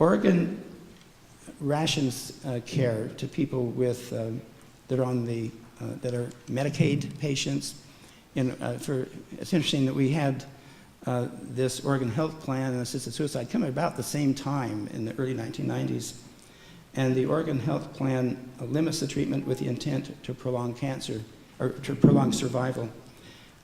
Oregon rations care to people with that are on the that are Medicaid patients. It's interesting that we had this Oregon Health Plan and assisted suicide come about the same time in the early 1990s, and the Oregon Health Plan limits the treatment with the intent to prolong cancer or to prolong survival.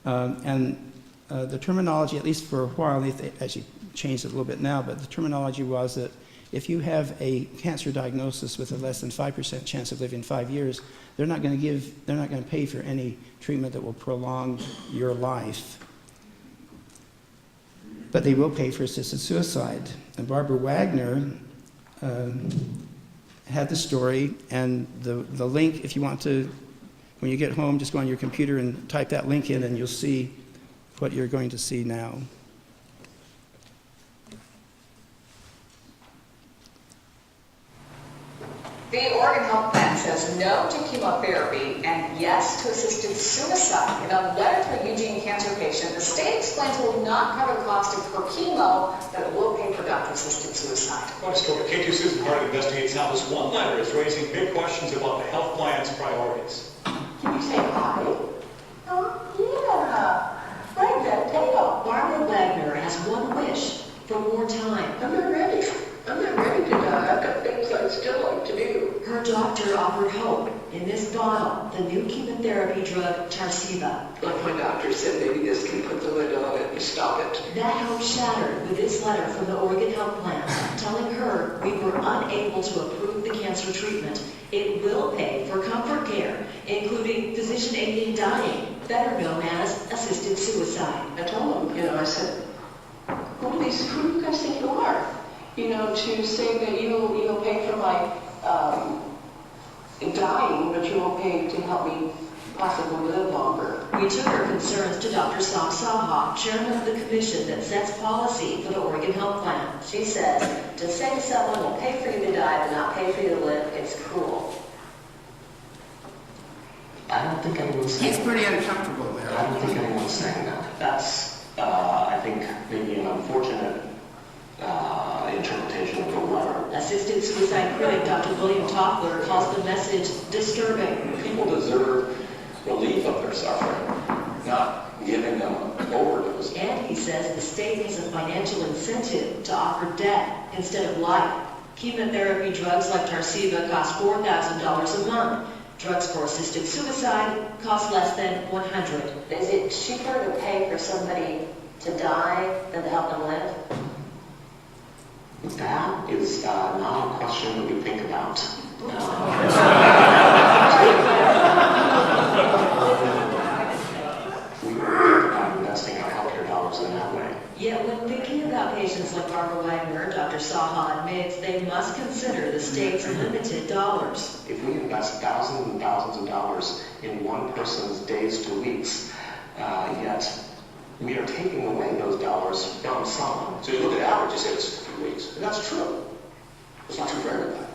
The terminology, at least for a while, they actually changed it a little bit now, but the terminology was that if you have a cancer diagnosis with a less than 5% chance of living 5 years, they're not going to pay for any treatment that will prolong your life. But they will pay for assisted suicide. And Barbara Wagner had the story, and the link, if you want to, when you get home, just go on your computer and type that link in, and you'll see what you're going to see now. The Oregon Health Plan says no to chemotherapy and yes to assisted suicide. In a letter to a Eugene cancer patient, the state explains it will not cover the cost for chemo, but it will pay for doctor-assisted suicide. Well, K2 Susan Hart investigates how this one letter is raising big questions about the health plan's priorities. Can you say hi? Oh, yeah. Right then, take off. Barbara Wagner has one wish for more time. I'm not ready. I'm not ready to die. I've got things I'd still like to do. Her doctor offered hope. In this bottle, the new chemotherapy drug Tarceva. Like my doctor said, maybe this can put the lid on it and stop it. That hope shattered with this letter from the Oregon Health Plan, telling her we were unable to approve the cancer treatment. It will pay for comfort care, including physician aid in dying, better known as assisted suicide. I told him, I said, who do you guys think you are? To say that you'll pay for my dying, but you won't pay to help me possibly live longer. We took our concerns to Dr. Sam Saha, chairman of the commission that sets policy for the Oregon Health Plan. She says, to say to someone, we'll pay for you to die, but not pay for you to live, it's cruel. I don't think anyone's saying He's pretty uncomfortable there. I don't think anyone's saying that. That's, I think, maybe an unfortunate interpretation of the letter. Assisted suicide critic Dr. William Toffler calls the message disturbing. People deserve relief of their suffering, not giving them an overdose. And he says the state has a financial incentive to offer death instead of life. Chemotherapy drugs like Tarceva cost $4,000 a month. Drugs for assisted suicide cost less than $100. Is it cheaper to pay for somebody to die than to help them live? That is not a question that we think about. We think about investing our healthcare dollars in that way. Yet when thinking about patients like Barbara Wagner, Dr. Saha admits they must consider the state's limited dollars. If we invest thousands and thousands of dollars in one person's days to weeks, yet we are taking away those dollars from someone. So you look at average, you say it's 3 weeks. And that's true. It's not true for everybody.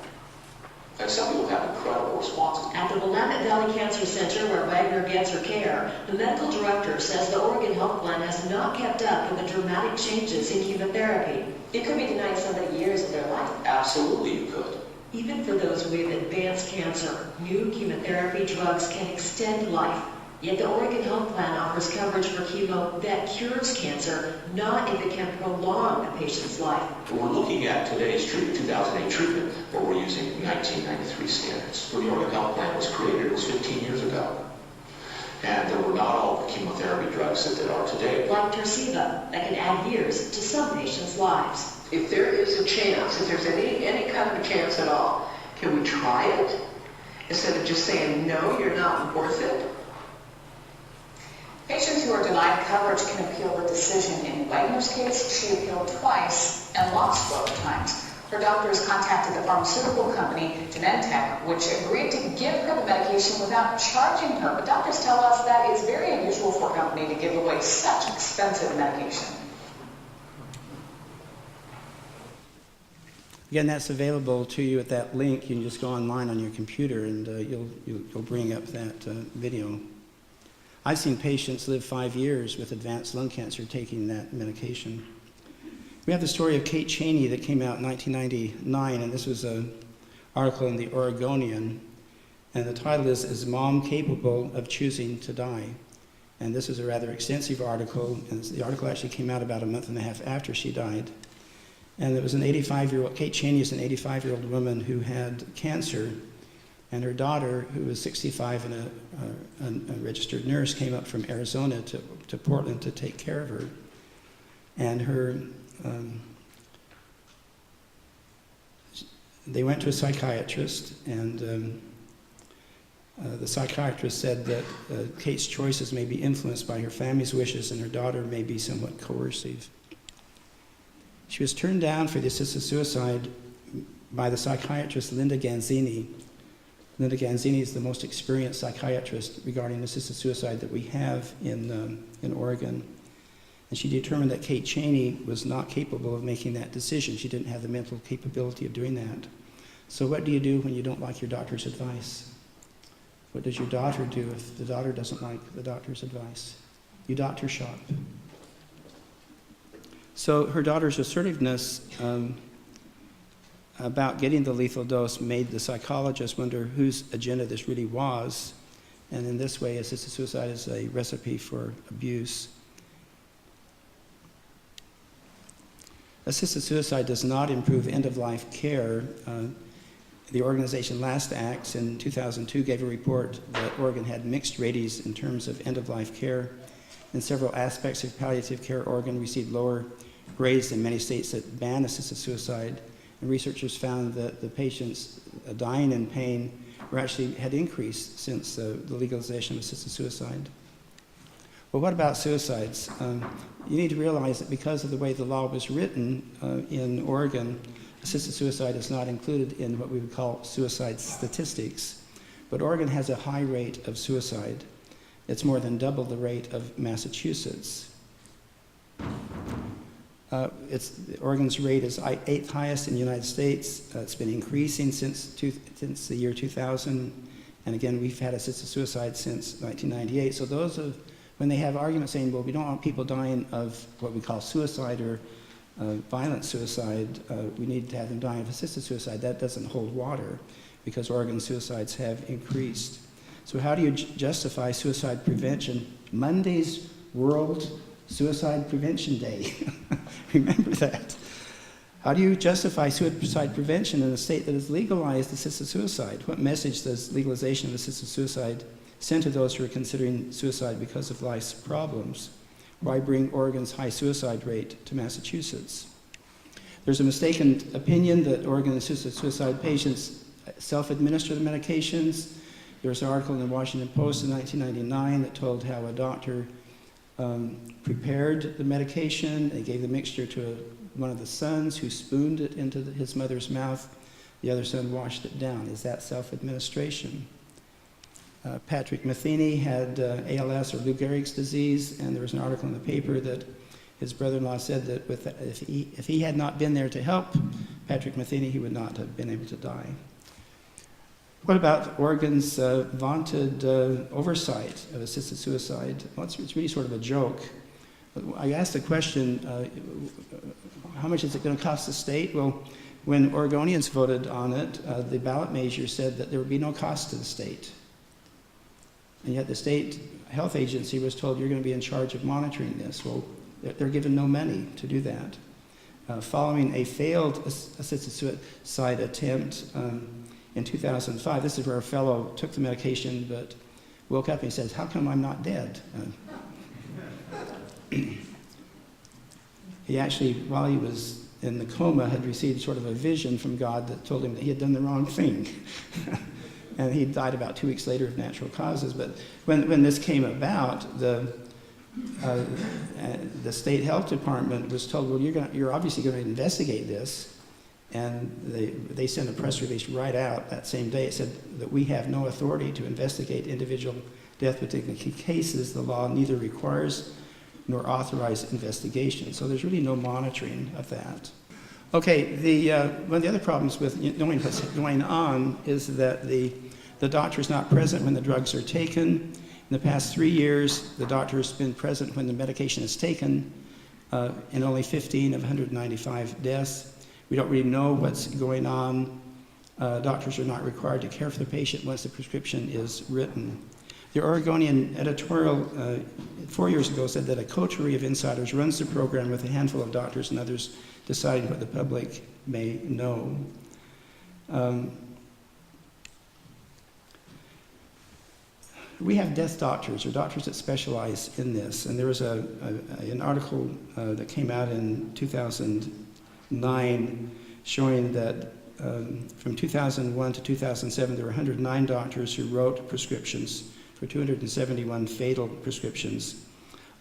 And some people have incredible responses. At the Willamette Valley Cancer Center, where Wagner gets her care, the medical director says the Oregon Health Plan has not kept up with the dramatic changes in chemotherapy. It could be denying somebody years of their life. Absolutely you could. Even for those with advanced cancer, new chemotherapy drugs can extend life. Yet the Oregon Health Plan offers coverage for chemo that cures cancer, not if it can prolong a patient's life. We're looking at today's treatment, 2008 treatment, but we're using 1993 standards. When the Oregon Health Plan was created, it was 15 years ago. And there were not all the chemotherapy drugs that there are today. Like Tarceva, that can add years to some patients' lives. If there is a chance, if there's any kind of a chance at all, can we try it? Instead of just saying, no, you're not worth it? Patients who are denied coverage can appeal the decision. In Wagner's case, she appealed twice and lost both times. Her doctors contacted the pharmaceutical company, Demented, which agreed to give her the medication without charging her. But doctors tell us that it's very unusual for a company to give away such expensive medication. Again, that's available to you at that link. You can just go online on your computer, and you'll bring up that video. I've seen patients live 5 years with advanced lung cancer taking that medication. We have the story of Kate Cheney that came out in 1999, and this was an article in the Oregonian, and the title is Mom Capable of Choosing to Die? And this is a rather extensive article, and the article actually came out about a month and a half after she died. And it was an 85-year-old, Kate Cheney is an 85-year-old woman who had cancer, and her daughter, who was 65 and a registered nurse, came up from Arizona to Portland to take care of her. And they went to a psychiatrist, and the psychiatrist said that Kate's choices may be influenced by her family's wishes, and her daughter may be somewhat coercive. She was turned down for the assisted suicide by the psychiatrist Linda Ganzini. Linda Ganzini is the most experienced psychiatrist regarding assisted suicide that we have in Oregon. And she determined that Kate Cheney was not capable of making that decision. She didn't have the mental capability of doing that. So what do you do when you don't like your doctor's advice? What does your daughter do if the daughter doesn't like the doctor's advice? You doctor shop. So her daughter's assertiveness about getting the lethal dose made the psychologist wonder whose agenda this really was. And in this way, assisted suicide is a recipe for abuse. Assisted suicide does not improve end-of-life care. The organization Last Acts in 2002 gave a report that Oregon had mixed ratings in terms of end-of-life care. In several aspects of palliative care, Oregon received lower grades than many states that ban assisted suicide. And researchers found that the patients dying in pain had increased since the legalization of assisted suicide. Well, what about suicides? You need to realize that because of the way the law was written in Oregon, assisted suicide is not included in what we would call suicide statistics. But Oregon has a high rate of suicide. It's more than double the rate of Massachusetts. Oregon's rate is 8th highest in the United States. It's been increasing since the year 2000. And again, we've had assisted suicide since 1998. So when they have arguments saying, well, we don't want people dying of what we call suicide or violent suicide, we need to have them dying of assisted suicide, that doesn't hold water because Oregon suicides have increased. So how do you justify suicide prevention? Monday's World Suicide Prevention Day. Remember that. How do you justify suicide prevention in a state that has legalized assisted suicide? What message does legalization of assisted suicide send to those who are considering suicide because of life's problems? Why bring Oregon's high suicide rate to Massachusetts? There's a mistaken opinion that Oregon assisted suicide patients self-administer the medications. There was an article in the Washington Post in 1999 that told how a doctor prepared the medication. They gave the mixture to one of the sons who spooned it into his mother's mouth. The other son washed it down. Is that self-administration? Patrick Matheny had ALS or Lou Gehrig's disease, and there was an article in the paper that his brother-in-law said that if he had not been there to help Patrick Matheny, he would not have been able to die. What about Oregon's vaunted oversight of assisted suicide? Well, it's really sort of a joke. I asked the question, how much is it going to cost the state? Well, when Oregonians voted on it, the ballot measure said that there would be no cost to the state. And yet the state health agency was told you're going to be in charge of monitoring this. Well, they're given no money to do that. Following a failed assisted suicide attempt in 2005, this is where a fellow took the medication but woke up and he says, how come I'm not dead? He actually, while he was in the coma, had received sort of a vision from God that told him that he had done the wrong thing. And he died about 2 weeks later of natural causes. But when this came about, the state health department was told, well, you're obviously going to investigate this. And they sent a press release right out that same day. It said that we have no authority to investigate individual death with dignity cases. The law neither requires nor authorizes investigation. So there's really no monitoring of that. Okay, one of the other problems with knowing what's going on is that the doctor is not present when the drugs are taken. In the past 3 years, the doctor has been present when the medication is taken. in only 15 of 195 deaths. We don't really know what's going on. Doctors are not required to care for the patient once the prescription is written. The Oregonian editorial 4 years ago said that a coterie of insiders runs the program with a handful of doctors and others deciding what the public may know. We have death doctors, or doctors that specialize in this, and there was an article that came out in 2009 showing that from 2001 to 2007 there were 109 doctors who wrote prescriptions for 271 fatal prescriptions.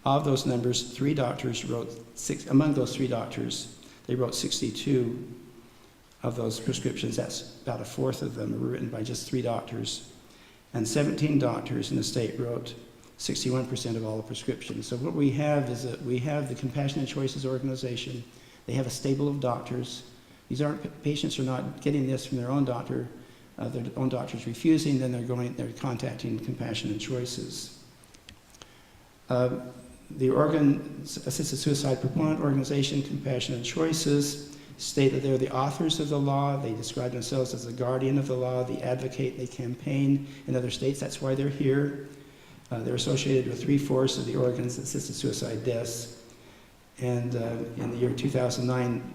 Of those numbers, among those three doctors, they wrote 62 of those prescriptions. That's about a fourth of them were written by just 3 doctors. And 17 doctors in the state wrote 61% of all the prescriptions. So what we have is that we have the Compassionate Choices organization. They have a stable of doctors. Patients are not getting this from their own doctor. Their own doctor's refusing, then they're contacting Compassionate Choices. The Oregon Assisted Suicide Proponent Organization, Compassionate Choices, state that they're the authors of the law. They describe themselves as the guardian of the law, the advocate, they campaign in other states. That's why they're here. They're associated with 3/4 of the Oregon's assisted suicide deaths. And in the year 2009,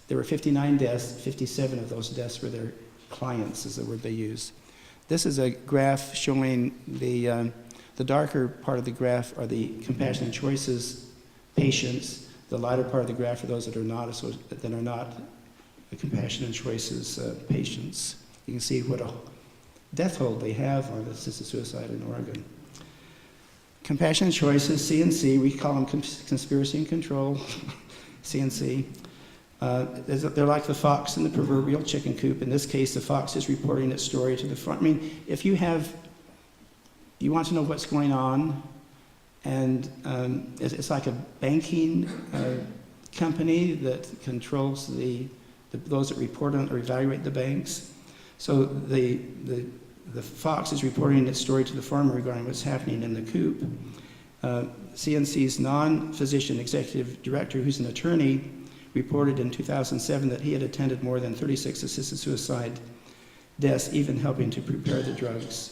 there were 59 deaths. 57 of those deaths were their clients, is the word they use. This is a graph showing the darker part of the graph are the Compassionate Choices patients. The lighter part of the graph are those that are not the Compassionate Choices patients. You can see what a death hold they have on assisted suicide in Oregon. Compassionate Choices, CNC, we call them conspiracy and control, CNC. They're like the fox in the proverbial chicken coop. In this case, the fox is reporting its story to the front. I mean, if you want to know what's going on, and it's like a banking company that controls those that report on or evaluate the banks. So the fox is reporting its story to the farmer regarding what's happening in the coop. CNC's non-physician executive director, who's an attorney, reported in 2007 that he had attended more than 36 assisted suicide deaths, even helping to prepare the drugs.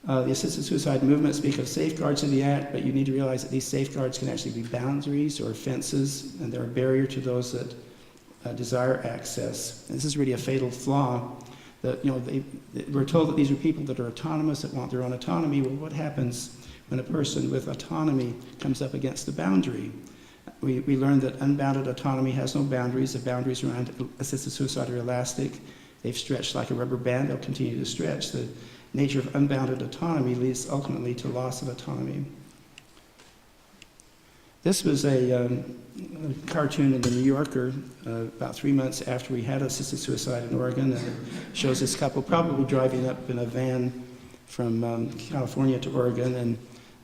The assisted suicide movement speaks of safeguards in the act, but you need to realize that these safeguards can actually be boundaries or fences, and they're a barrier to those that desire access. And this is really a fatal flaw. That we're told that these are people that are autonomous, that want their own autonomy. Well, what happens when a person with autonomy comes up against the boundary? We learned that unbounded autonomy has no boundaries. The boundaries around assisted suicide are elastic. They've stretched like a rubber band. They'll continue to stretch. The nature of unbounded autonomy leads ultimately to loss of autonomy. This was a cartoon in the New Yorker about 3 months after we had assisted suicide in Oregon, and it shows this couple probably driving up in a van from California to Oregon, and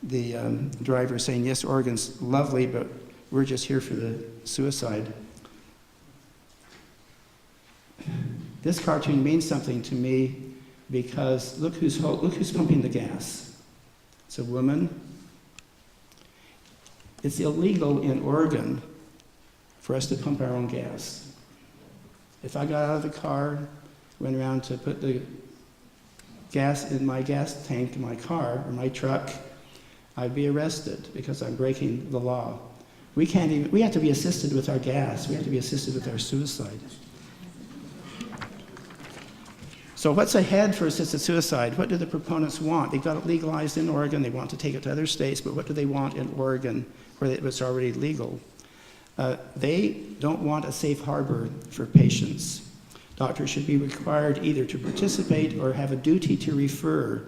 the driver saying, "Yes, Oregon's lovely, but we're just here for the suicide." This cartoon means something to me because look who's pumping the gas. It's a woman. It's illegal in Oregon for us to pump our own gas. If I got out of the car, went around to put the gas in my gas tank in my car or my truck, I'd be arrested because I'm breaking the law. We have to be assisted with our gas. We have to be assisted with our suicide. So what's ahead for assisted suicide? What do the proponents want? They've got it legalized in Oregon. They want to take it to other states, but what do they want in Oregon where it's already legal? They don't want a safe harbor for patients. Doctors should be required either to participate or have a duty to refer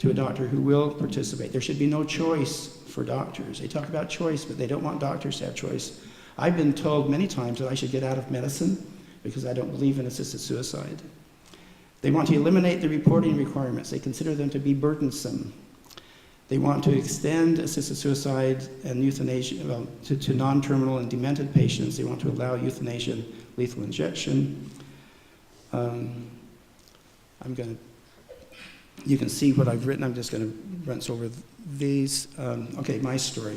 to a doctor who will participate. There should be no choice for doctors. They talk about choice, but they don't want doctors to have choice. I've been told many times that I should get out of medicine because I don't believe in assisted suicide. They want to eliminate the reporting requirements. They consider them to be burdensome. They want to extend assisted suicide and euthanasia to non-terminal and demented patients. They want to allow euthanasia and lethal injection. You can see what I've written. I'm just going to run over these. Okay, my story.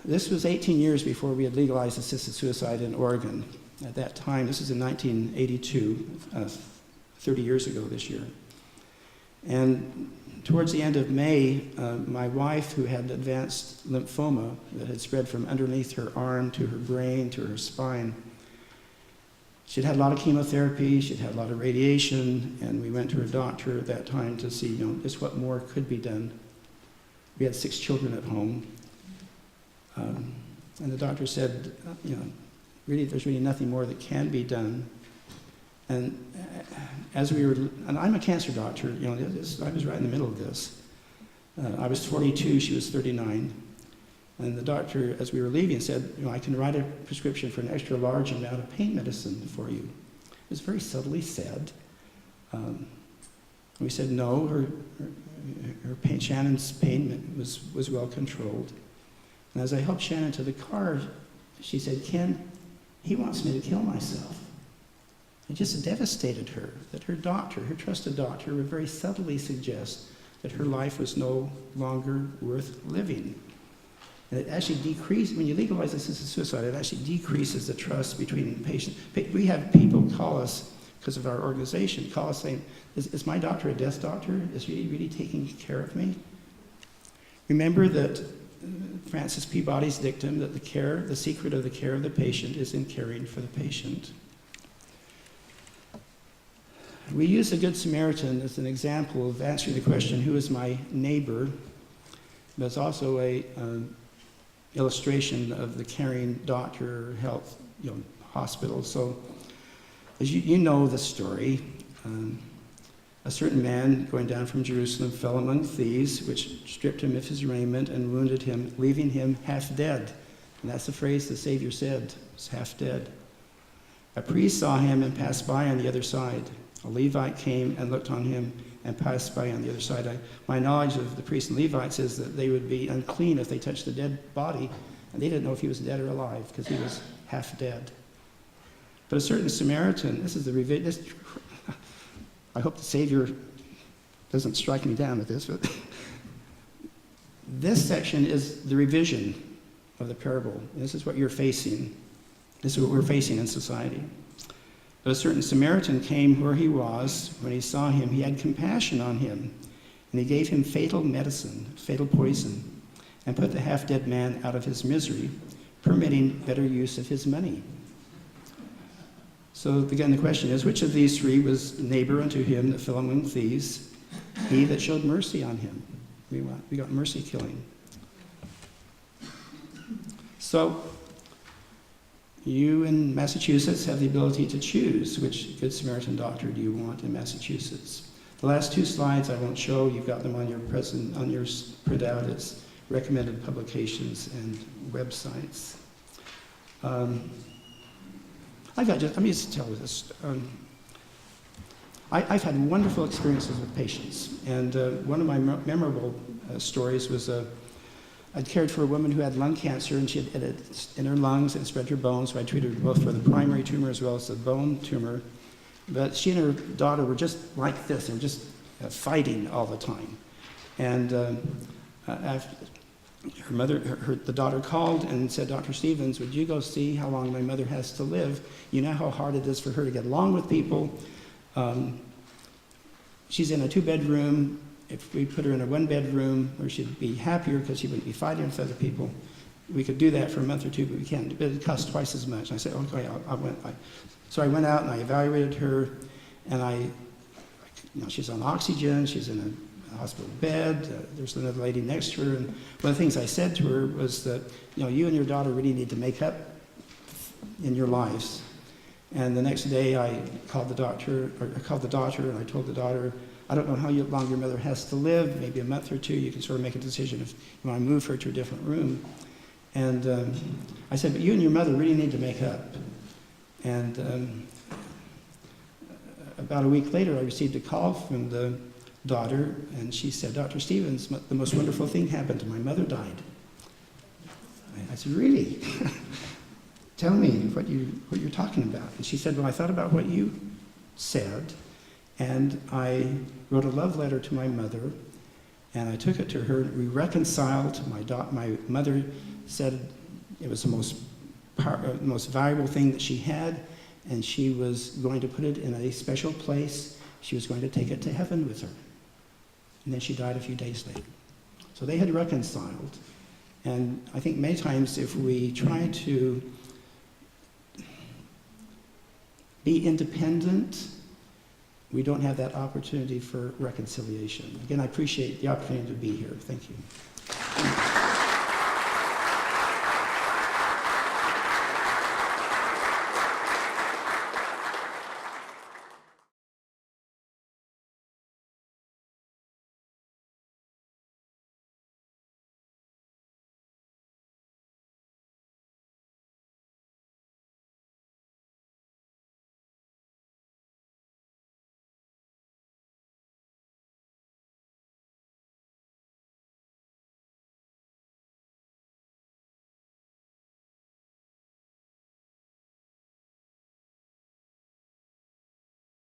This was 18 years before we had legalized assisted suicide in Oregon. At that time, this was in 1982, 30 years ago this year. And towards the end of May, my wife, who had advanced lymphoma that had spread from underneath her arm to her brain to her spine, she'd had a lot of chemotherapy, she'd had a lot of radiation, and we went to her doctor at that time to see, just what more could be done. We had 6 children at home. And the doctor said, really, there's really nothing more that can be done. And and I'm a cancer doctor, I was right in the middle of this. I was 42, she was 39. And the doctor, as we were leaving, said, I can write a prescription for an extra large amount of pain medicine for you. It was very subtly said. We said no, her pain, Shannon's pain was well controlled. And as I helped Shannon to the car, she said, Ken, he wants me to kill myself. It just devastated her that her doctor, her trusted doctor, would very subtly suggest that her life was no longer worth living. And it actually decreases, when you legalize assisted suicide, it actually decreases the trust between patients. We have people call us, because of our organization, call us saying, is my doctor a death doctor? Is he really taking care of me? Remember that Francis Peabody's dictum that the secret of the care of the patient is in caring for the patient. We use the Good Samaritan as an example of answering the question, who is my neighbor? But it's also a illustration of the caring doctor, health, hospital. So, as you know the story, a certain man going down from Jerusalem fell among thieves, which stripped him of his raiment and wounded him, leaving him half dead. And that's the phrase the Savior said, was half dead. A priest saw him and passed by on the other side. A Levite came and looked on him and passed by on the other side. My knowledge of the priests and Levites is that they would be unclean if they touched the dead body, and they didn't know if he was dead or alive because he was half dead. But a certain Samaritan, I hope the Savior doesn't strike me down with this, but this section is the revision of the parable. This is what you're facing. This is what we're facing in society. But a certain Samaritan came where he was. When he saw him, he had compassion on him, and he gave him fatal medicine, fatal poison, and put the half-dead man out of his misery, permitting better use of his money. So again, the question is, which of these 3 was neighbor unto him that fell among thieves? He that showed mercy on him. We got mercy killing. So, you in Massachusetts have the ability to choose which Good Samaritan doctor do you want in Massachusetts. The last 2 slides I won't show. You've got them on your printout. It's recommended publications and websites. Let me just tell you this. I've had wonderful experiences with patients, and one of my memorable stories was I'd cared for a woman who had lung cancer, and she had it in her lungs and spread her bones, so I treated her both for the primary tumor as well as the bone tumor. But she and her daughter were just like this. They were just fighting all the time. And the daughter called and said, Dr. Stevens, would you go see how long my mother has to live? You know how hard it is for her to get along with people. She's in a 2-bedroom. If we put her in a 1-bedroom where she'd be happier because she wouldn't be fighting with other people, we could do that for a month or 2, but we can't. But it costs twice as much. And I said, okay, so I went out and I evaluated her, and she's on oxygen, she's in a hospital bed, there's another lady next to her, and one of the things I said to her was that, you and your daughter really need to make up in your lives. And the next day I called the daughter, and I told the daughter, I don't know how long your mother has to live, maybe a month or 2, you can sort of make a decision if you want to move her to a different room. And I said, but you and your mother really need to make up. And about a week later, I received a call from the daughter, and she said, Dr. Stevens, the most wonderful thing happened. My mother died. I said, really? Tell me what you're talking about. And she said, well, I thought about what you said, and I wrote a love letter to my mother, and I took it to her. We reconciled. My mother said It was the most valuable thing that she had, and she was going to put it in a special place. She was going to take it to heaven with her. And then she died a few days later. So they had reconciled. And I think many times if we try to be independent, we don't have that opportunity for reconciliation. Again, I appreciate the opportunity to be here. Thank you.